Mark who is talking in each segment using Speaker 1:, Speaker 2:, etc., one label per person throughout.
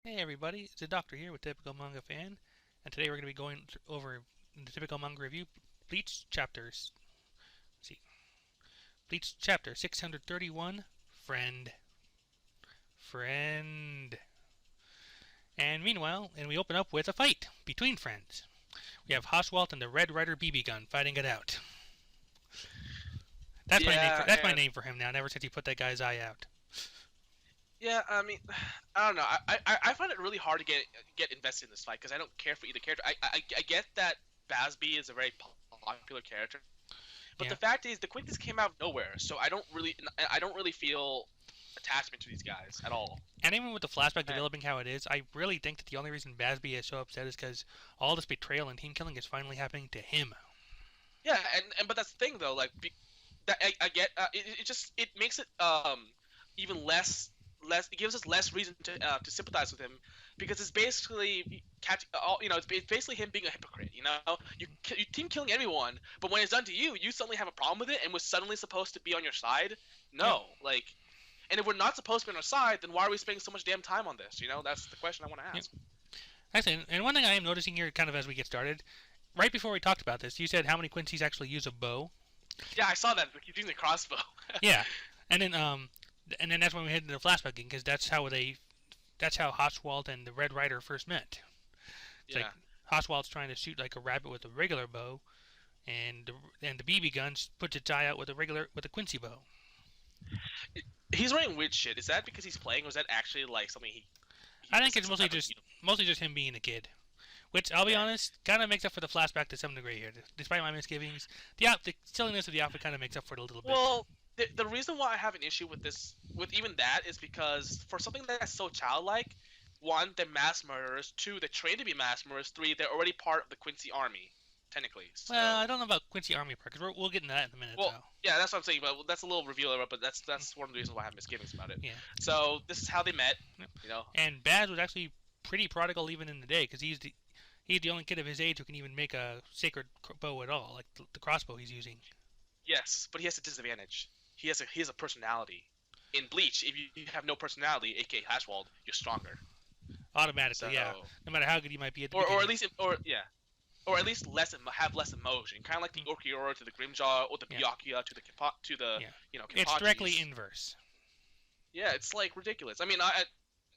Speaker 1: Hey everybody, it's the Doctor here with Typical Manga Fan, and today we're going to be going over the Typical Manga Review Bleach chapters. Let's see, Bleach chapter 631, Friend. Friend. And meanwhile, we open up with a fight between friends. We have Hoswalt and the Red Rider BB gun fighting it out. That's my
Speaker 2: And
Speaker 1: name for him now. Ever since he put that guy's eye out.
Speaker 2: yeah, I mean, I don't know. I find it really hard to get invested in this fight because I don't care for either character. I get that Basby is a very popular character, but
Speaker 1: Yeah.
Speaker 2: the fact is the Quintus came out of nowhere, so I don't really feel attachment to these guys at all.
Speaker 1: And even with the flashback
Speaker 2: And
Speaker 1: developing how it is, I really think that the only reason Basby is so upset is because all this betrayal and team killing is finally happening to him.
Speaker 2: yeah, and but that's the thing though. That I get it makes it even less it gives us less reason to sympathize with him because it's basically it's basically him being a hypocrite. You team killing everyone, but when it's done to you, you suddenly have a problem with it and was suddenly supposed to be on your side.
Speaker 1: Yep.
Speaker 2: No, like, and if we're not supposed to be on our side, then why are we spending so much damn time on this? That's the question I want to
Speaker 1: Yep.
Speaker 2: ask.
Speaker 1: Actually, and one thing I am noticing here, kind of as we get started, right before we talked about this, you said how many Quincy's actually use a bow.
Speaker 2: Yeah, I saw that. He's using the crossbow.
Speaker 1: Yeah, and then that's when we head into the flashback again, because that's how Hoswald and the Red Rider first met. It's like
Speaker 2: Yeah.
Speaker 1: Hoswald's trying to shoot like a rabbit with a regular bow, and the BB gun puts its eye out with a Quincy bow.
Speaker 2: He's wearing weird shit. Is that because he's playing, or is that actually like something he
Speaker 1: I
Speaker 2: is
Speaker 1: think
Speaker 2: it
Speaker 1: it's
Speaker 2: some type of
Speaker 1: mostly just him being a kid. Which I'll be
Speaker 2: okay?
Speaker 1: honest, kind of makes up for the flashback to some degree here. Despite my misgivings, the silliness of the outfit kind of makes up for it a little bit.
Speaker 2: Well, the reason why I have an issue with this, with even that, is because for something that's so childlike, one, they're mass murderers. Two, they're trained to be mass murderers. Three, they're already part of the Quincy army, technically.
Speaker 1: Well, I
Speaker 2: So,
Speaker 1: don't know about Quincy Army Park, because we'll get into that in a minute,
Speaker 2: well,
Speaker 1: though.
Speaker 2: yeah, that's what I'm saying. But that's a little revealer. But that's one of the reasons why I have misgivings about it.
Speaker 1: Yeah.
Speaker 2: So this is how they met. You know.
Speaker 1: And Baz was actually pretty prodigal even in the day, because he's the only kid of his age who can even make a sacred bow at all, like the crossbow he's using.
Speaker 2: Yes, but he has a disadvantage. He has a personality. In Bleach, if you have no personality, aka Hashwald, you're stronger.
Speaker 1: Automatically, yeah.
Speaker 2: So,
Speaker 1: No matter how good you might be at the
Speaker 2: or at
Speaker 1: beginning.
Speaker 2: least, or at least have less emotion, kind of like the
Speaker 1: Mm,
Speaker 2: Orkiora to the Grimjaw or the
Speaker 1: yeah,
Speaker 2: Byakuya to the
Speaker 1: yeah. It's directly
Speaker 2: Kenpachis.
Speaker 1: inverse.
Speaker 2: Yeah, it's like ridiculous. I mean,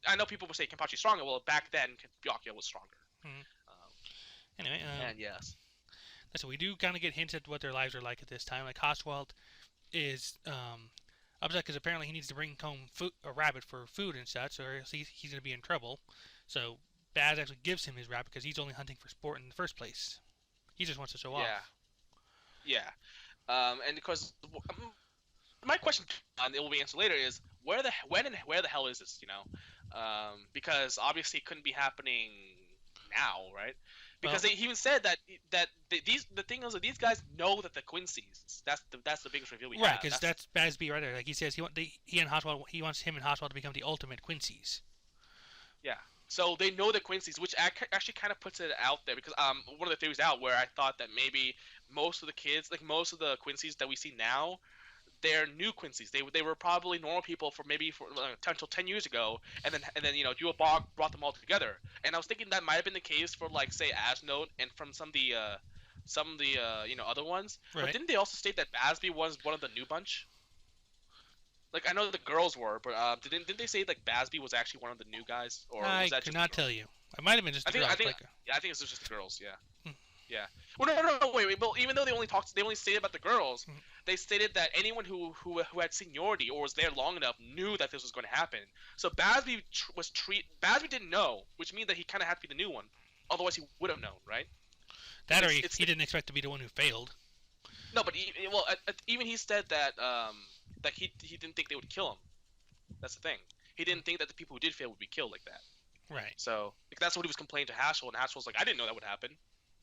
Speaker 2: I know people will say Kenpachi's stronger. Well, back then Byakuya was stronger.
Speaker 1: Mm.
Speaker 2: Um,
Speaker 1: Anyway,
Speaker 2: and yes,
Speaker 1: so we do kind of get hints at what their lives are like at this time. Like Oswald is upset because apparently he needs to bring home a rabbit for food and such, or else he's going to be in trouble. So Baz actually gives him his rabbit because he's only hunting for sport in the first place. He just wants to show
Speaker 2: yeah,
Speaker 1: off.
Speaker 2: yeah. And because my question, and it will be answered later, is where the hell is this? Because obviously it couldn't be happening now, right? Because
Speaker 1: Well,
Speaker 2: they even said the thing is that these guys know that the Quincy's. That's the biggest reveal we
Speaker 1: right,
Speaker 2: have.
Speaker 1: because that's Bazby right there. Like he says, he wants him and Oswald to become the ultimate Quincy's.
Speaker 2: Yeah. So they know the Quincy's, which actually kind of puts it out there because one of the theories out where I thought that maybe most of the kids, like most of the Quincy's that we see now, they're new Quincy's. They were probably normal people for until 10 years ago, and then Jewel Bog brought them all together. And I was thinking that might have been the case for like say Asnote and from some of the other ones. But
Speaker 1: Right.
Speaker 2: didn't they also state that Basby was one of the new bunch? Like I know the girls were, but didn't they say like Basby was actually one of the new guys, or was
Speaker 1: I
Speaker 2: that
Speaker 1: could
Speaker 2: just the
Speaker 1: not
Speaker 2: girls?
Speaker 1: tell you. I might have been just
Speaker 2: I
Speaker 1: the
Speaker 2: think I
Speaker 1: girls.
Speaker 2: think
Speaker 1: Like,
Speaker 2: yeah, I think it's just the girls. Yeah,
Speaker 1: hmm,
Speaker 2: yeah. Well, no, wait. Well, even though they only stated about the girls,
Speaker 1: hmm.
Speaker 2: they stated that anyone who had seniority or was there long enough knew that this was going to happen. So Basby didn't know, which means that he kind of had to be the new one. Otherwise, he would have known, right?
Speaker 1: That
Speaker 2: Because
Speaker 1: or
Speaker 2: it's
Speaker 1: he didn't expect to be the one who failed.
Speaker 2: no, but even he said that he didn't think they would kill him. That's the thing. He didn't think that the people who did fail would be killed like that.
Speaker 1: Right.
Speaker 2: So like, that's what he was complaining to Haschel, and Haschel was like, I didn't know that would happen.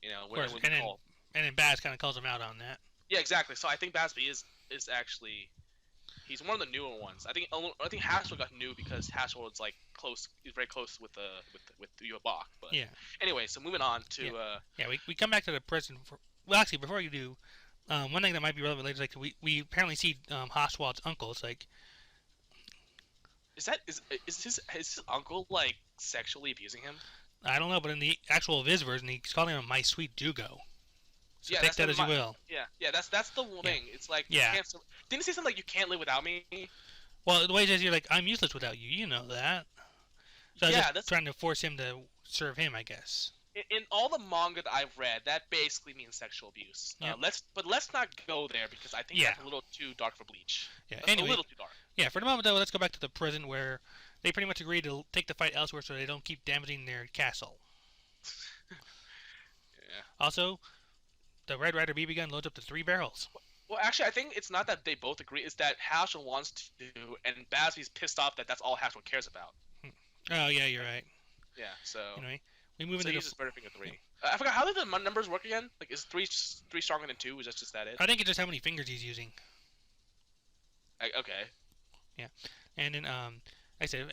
Speaker 1: Of
Speaker 2: When
Speaker 1: course.
Speaker 2: we
Speaker 1: And then
Speaker 2: call.
Speaker 1: and then Baz kind of calls him out on that.
Speaker 2: Yeah, exactly. So I think Basby is actually he's one of the newer ones. I think Haschel got new because Haschel was like close. He's very close with Yuabach. But
Speaker 1: Yeah.
Speaker 2: anyway, so moving on
Speaker 1: Yeah.
Speaker 2: to
Speaker 1: Yeah. We come back to the prison. Well, actually, before you do, one thing that might be relevant later is like we apparently see Oswald's uncle. It's like
Speaker 2: is his uncle like sexually abusing him?
Speaker 1: I don't know, but in the actual Viz version, he's calling him my sweet Jugo. So
Speaker 2: Yeah,
Speaker 1: take
Speaker 2: that's the
Speaker 1: that as you
Speaker 2: my,
Speaker 1: will.
Speaker 2: yeah, that's the
Speaker 1: Yeah,
Speaker 2: thing. It's like you
Speaker 1: yeah.
Speaker 2: can't. Didn't he say something like you can't live without me?
Speaker 1: Well, the way it is, you're like, I'm useless without you. You know that. So I was just
Speaker 2: Yeah, that's
Speaker 1: trying to force him to serve him, I guess.
Speaker 2: in all the manga that I've read. That basically means sexual abuse.
Speaker 1: Yep.
Speaker 2: Let's not go there because I think
Speaker 1: Yeah.
Speaker 2: that's a little too dark for Bleach.
Speaker 1: Yeah.
Speaker 2: That's a
Speaker 1: Anyway,
Speaker 2: little too dark.
Speaker 1: yeah. For the moment, though, let's go back to the prison where they pretty much agreed to take the fight elsewhere so they don't keep damaging their castle.
Speaker 2: Yeah.
Speaker 1: Also, the Red Rider BB gun loads up to 3 barrels.
Speaker 2: Well, actually, I think it's not that they both agree. It's that Hashel wants to, and Basby's pissed off that that's all Hashel cares about.
Speaker 1: Oh yeah, you're right.
Speaker 2: Yeah. So.
Speaker 1: Anyway, we move
Speaker 2: So
Speaker 1: into
Speaker 2: he's just better finger three. I forgot how did the numbers work again? Like, is three stronger than two? Is that just that it?
Speaker 1: I think it's just how many fingers he's using.
Speaker 2: Okay.
Speaker 1: Yeah, and then like I said,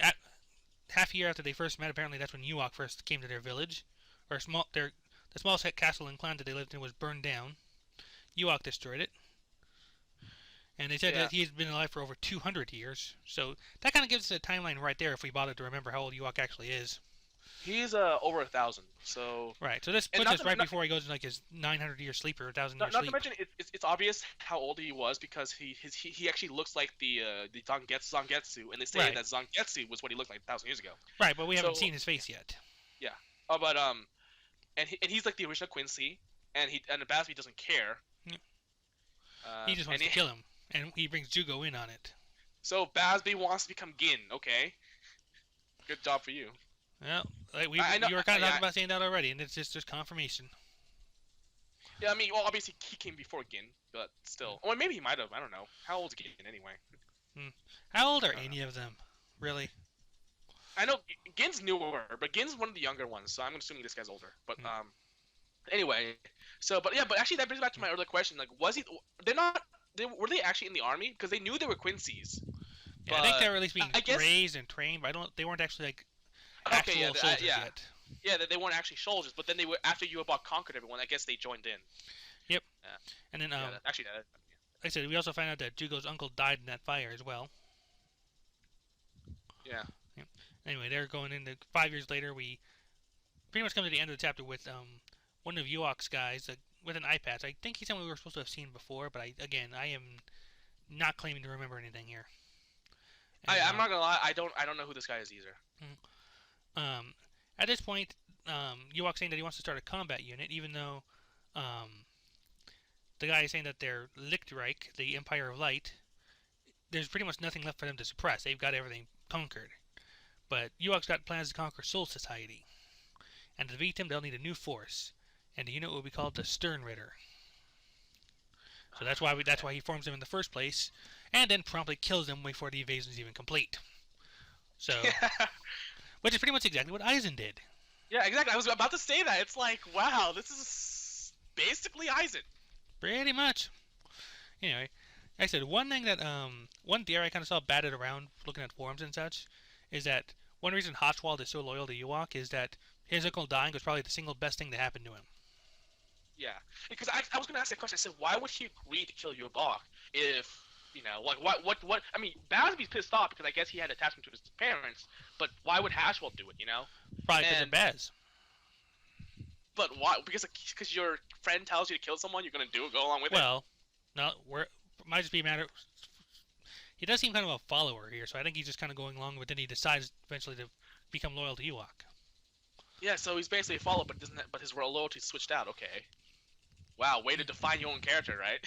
Speaker 1: half a year after they first met, apparently that's when Ewok first came to their village, or the small castle and clan that they lived in was burned down. Ewok destroyed it, and they said
Speaker 2: Yeah.
Speaker 1: that he's been alive for over 200 years. So that kind of gives us a timeline right there if we bother to remember how old Ewok actually is.
Speaker 2: He's over 1,000. So.
Speaker 1: Right. So this
Speaker 2: And
Speaker 1: puts
Speaker 2: not
Speaker 1: us
Speaker 2: to,
Speaker 1: right
Speaker 2: not,
Speaker 1: before he goes in like his 900-year sleep or 1,000-year
Speaker 2: not, not to
Speaker 1: sleep.
Speaker 2: mention it's obvious how old he was because he actually looks like the Zangetsu, and they say
Speaker 1: Right.
Speaker 2: that Zangetsu was what he looked like 1,000 years ago.
Speaker 1: Right, but we haven't
Speaker 2: So-
Speaker 1: seen his face yet.
Speaker 2: Yeah. But and he's like the original Quincy, and Basby doesn't care.
Speaker 1: Yep. He just wants to kill him, and he brings Jugo in on it.
Speaker 2: So Basby wants to become Gin. Okay. Good job for you.
Speaker 1: Well, like
Speaker 2: I know-
Speaker 1: you were kind of
Speaker 2: yeah,
Speaker 1: talking about saying that already, and it's just confirmation.
Speaker 2: Yeah, I mean, well, obviously he came before Gin, but still. Or maybe he might have. I don't know. How old's Gin anyway?
Speaker 1: How old are any of them, really?
Speaker 2: I know Gin's newer, but Gin's one of the younger ones, so I'm assuming this guy's older. But anyway, but actually that brings back to my earlier question. Like, was he? They're not. Were they actually in the army? Because they knew they were Quincy's.
Speaker 1: Yeah, I think they were at least being
Speaker 2: I guess-
Speaker 1: raised and trained, but they weren't actually like
Speaker 2: Okay,
Speaker 1: actual
Speaker 2: yeah,
Speaker 1: soldiers
Speaker 2: yeah,
Speaker 1: yet.
Speaker 2: yeah. They weren't actually soldiers, but then they were after Yuobok conquered everyone. I guess they joined in.
Speaker 1: And then,
Speaker 2: Yeah, actually,
Speaker 1: like I said, we also found out that Jugo's uncle died in that fire as well.
Speaker 2: Yeah.
Speaker 1: Anyway, they're going into 5 years later. We pretty much come to the end of the chapter with one of Ewok's guys with an eye patch. I think he's someone we were supposed to have seen before, but I am not claiming to remember anything here. And,
Speaker 2: I'm not gonna lie. I don't know who this guy is either.
Speaker 1: At this point, Ewok's saying that he wants to start a combat unit, even though the guy is saying that their Lichtreich, the Empire of Light, there's pretty much nothing left for them to suppress. They've got everything conquered. But Ewok's got plans to conquer Soul Society. And to defeat them, they'll need a new force. And the unit will be called the Stern Ritter. So that's why he forms them in the first place, and then promptly kills them before the invasion is even complete. So, which is pretty much exactly what Aizen did.
Speaker 2: Yeah, exactly. I was about to say that. It's like, wow, this is basically Aizen.
Speaker 1: Pretty much. Anyway, like I said, one thing that one theory I kind of saw batted around looking at forums and such is that one reason Hochwald is so loyal to Ewok is that his uncle dying was probably the single best thing that happened to him.
Speaker 2: Yeah, because I was gonna ask that question. I said, why would he agree to kill Yuobok if like what? I mean, Basby's pissed off because I guess he had attachment to his parents. But why would Hashwell do it?
Speaker 1: Probably because of Baz.
Speaker 2: But why? Because your friend tells you to kill someone, you're gonna go along with it.
Speaker 1: Well, no, might just be a matter. He does seem kind of a follower here, so I think he's just kind of going along with it. Then he decides eventually to become loyal to Ewok.
Speaker 2: Yeah, so he's basically a follower, but his loyalty switched out. Okay. Wow, way to define your own character, right?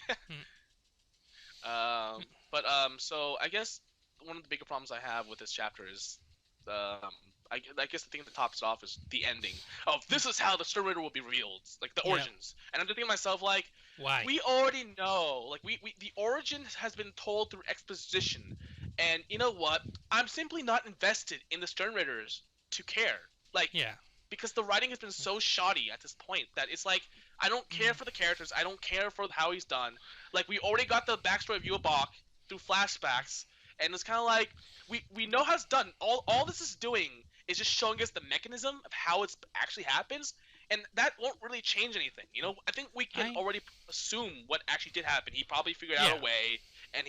Speaker 2: So I guess one of the bigger problems I have with this chapter is, I guess the thing that tops it off is the ending of this is how the Stern Ritter will be revealed, like the origins. And I'm just thinking to myself, like,
Speaker 1: why?
Speaker 2: We already know, like the origin has been told through exposition, and you know what? I'm simply not invested in the Stern Ritters to care, like,
Speaker 1: yeah.
Speaker 2: Because the writing has been so shoddy at this point that it's like I don't care for the characters. I don't care for how he's done. Like we already got the backstory of Yuobok through flashbacks, and it's kind of like we know how it's done. All this is doing is just showing us the mechanism of how it actually happens, and that won't really change anything. I think we can already assume what actually did happen. He probably figured out a way, and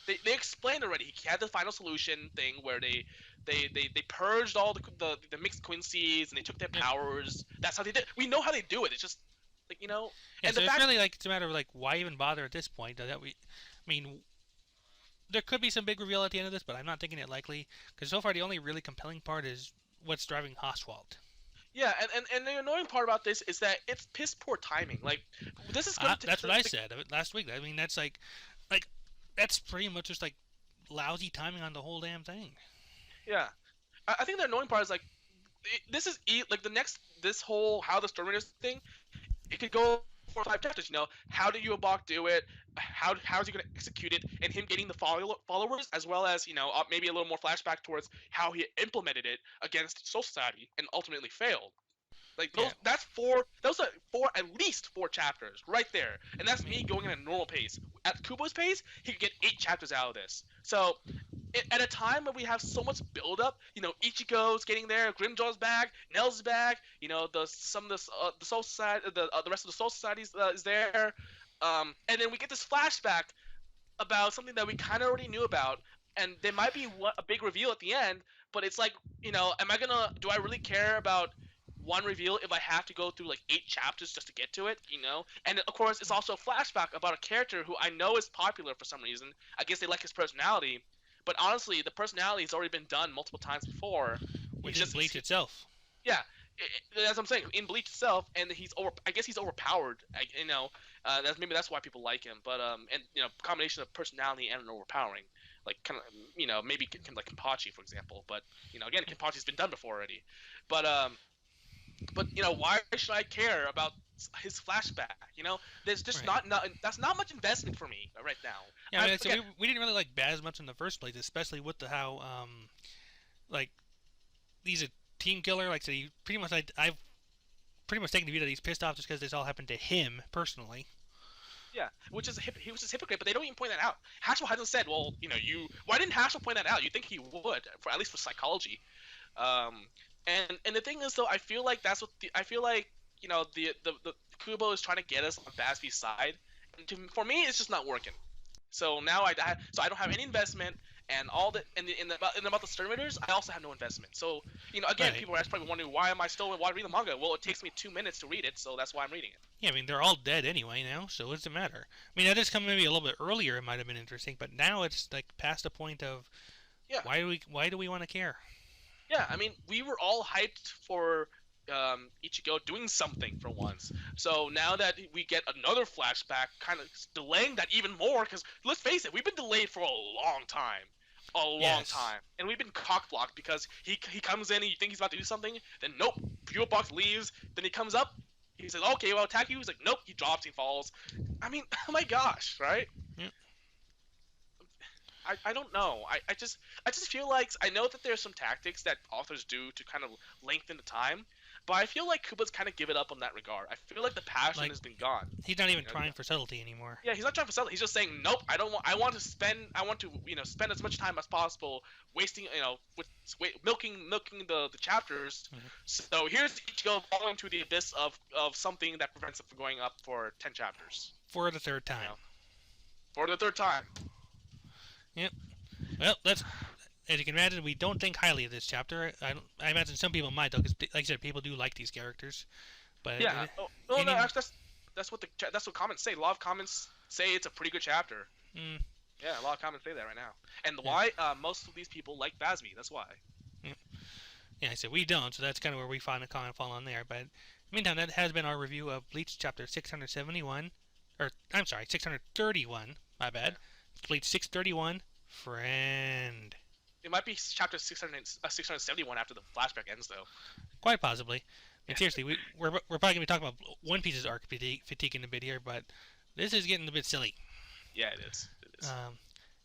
Speaker 2: they explained already. He had the final solution thing where they purged all the mixed Quincy's and they took their
Speaker 1: Yep.
Speaker 2: powers. That's how they did. We know how they do it. It's just like
Speaker 1: Yeah,
Speaker 2: and
Speaker 1: so
Speaker 2: the
Speaker 1: it's
Speaker 2: fact
Speaker 1: really like it's a matter of like why even bother at this point? That we, I mean, there could be some big reveal at the end of this, but I'm not thinking it likely because so far the only really compelling part is what's driving Oswald.
Speaker 2: yeah, and the annoying part about this is that it's piss poor timing. Like this is going to
Speaker 1: That's what I said of it last week. I mean, like that's pretty much just like lousy timing on the whole damn thing.
Speaker 2: yeah. I think the annoying part is like this is like the next this whole how the Terminators thing. It could go 4 or 5 chapters. How did Yuobok do it? How is he going to execute it? And him getting the followers, as well as maybe a little more flashback towards how he implemented it against Soul Society and ultimately failed. Like
Speaker 1: Yeah,
Speaker 2: that's four. Those are four, at least 4 chapters right there, and that's
Speaker 1: I
Speaker 2: me
Speaker 1: mean,
Speaker 2: going at a normal pace. At Kubo's pace, he could get 8 chapters out of this. So at a time when we have so much buildup, Ichigo's getting there, Grimjaw's back, Nell's back, the Soul Society, the rest of the Soul Society is there, and then we get this flashback about something that we kind of already knew about, and there might be a big reveal at the end, but it's like, do I really care about one reveal if I have to go through like 8 chapters just to get to it? And of course, it's also a flashback about a character who I know is popular for some reason. I guess they like his personality, but honestly, the personality has already been done multiple times before. He's
Speaker 1: which is
Speaker 2: just,
Speaker 1: Bleach itself.
Speaker 2: yeah, that's what I'm saying. In Bleach itself, and he's over. I guess he's overpowered. That's why people like him. But and combination of personality and overpowering, like kind of maybe like Kenpachi for example. But again, Kenpachi's been done before already. But why should I care about his flashback? There's just
Speaker 1: Right.
Speaker 2: that's not much investment for me right now.
Speaker 1: Yeah, I mean, so
Speaker 2: Again,
Speaker 1: we didn't really like Baz much in the first place, especially with the how like he's a team killer. Like so, he pretty much I've pretty much taken the view that he's pissed off just because this all happened to him personally.
Speaker 2: yeah, which is he was just hypocrite, but they don't even point that out. Haschel hasn't said, well, why didn't Haschel point that out? You think he would, for at least for psychology. Um, and the thing is though, I feel like I feel like the Kubo is trying to get us on Basby's side, and for me, it's just not working. So now so I don't have any investment, and all the in about the Exterminators, I also have no investment. So again,
Speaker 1: Right.
Speaker 2: people are probably wondering why read the manga. Well, it takes me 2 minutes to read it, so that's why I'm reading it.
Speaker 1: Yeah, I mean they're all dead anyway now, so what's the matter? I mean, that just come maybe a little bit earlier. It might have been interesting, but now it's like past the point of
Speaker 2: Yeah,
Speaker 1: why do we want to care?
Speaker 2: yeah. I mean, we were all hyped for Ichigo doing something for once. So now that we get another flashback, kind of delaying that even more, because let's face it, we've been delayed for a long time. A long
Speaker 1: Yes.
Speaker 2: time. And we've been cockblocked because he comes in and you think he's about to do something, then nope, Pure Box leaves, then he comes up, he says, okay, well, attack you. He's like, nope, he drops, he falls. I mean, oh my gosh, right?
Speaker 1: Yep.
Speaker 2: I don't know. I just feel like I know that there's some tactics that authors do to kind of lengthen the time, but I feel like Kuba's kind of given up on that regard. I feel like the passion
Speaker 1: Like
Speaker 2: has been gone.
Speaker 1: he's not even trying for subtlety anymore.
Speaker 2: Yeah, he's not trying to sell it. He's just saying, nope. I want to spend as much time as possible wasting milking the chapters.
Speaker 1: Mhm.
Speaker 2: So here's Ichigo falling to the abyss of something that prevents him from going up for 10 chapters.
Speaker 1: For the third
Speaker 2: You
Speaker 1: time.
Speaker 2: know, for the third time.
Speaker 1: Yep. Well, that's as you can imagine, we don't think highly of this chapter. I imagine some people might though, because like I said, people do like these characters. But
Speaker 2: Yeah. Oh, no, no,
Speaker 1: any,
Speaker 2: that's what that's what comments say. A lot of comments say it's a pretty good chapter.
Speaker 1: mm,
Speaker 2: Yeah, a lot of comments say that right now. And
Speaker 1: yeah,
Speaker 2: why? Most of these people like Basby. That's why.
Speaker 1: yeah, yeah. I said we don't, so that's kind of where we find the comment fall on there. But meantime, that has been our review of Bleach chapter 671, or I'm sorry, 631. My
Speaker 2: Yeah.
Speaker 1: bad. Bleach 631. Friend.
Speaker 2: It might be chapter 671 after the flashback ends, though.
Speaker 1: Quite possibly. And
Speaker 2: Yeah.
Speaker 1: seriously, we're probably gonna be talking about One Piece's arc fatigue in a bit here, but this is getting a bit silly.
Speaker 2: Yeah, it is. It is.
Speaker 1: Um,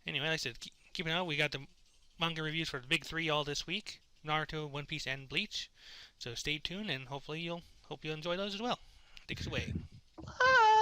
Speaker 1: anyway, like I said, keep an eye out. We got the manga reviews for the big three all this week: Naruto, One Piece, and Bleach. So stay tuned, and hopefully you'll enjoy those as well. Take us away.
Speaker 2: Ah!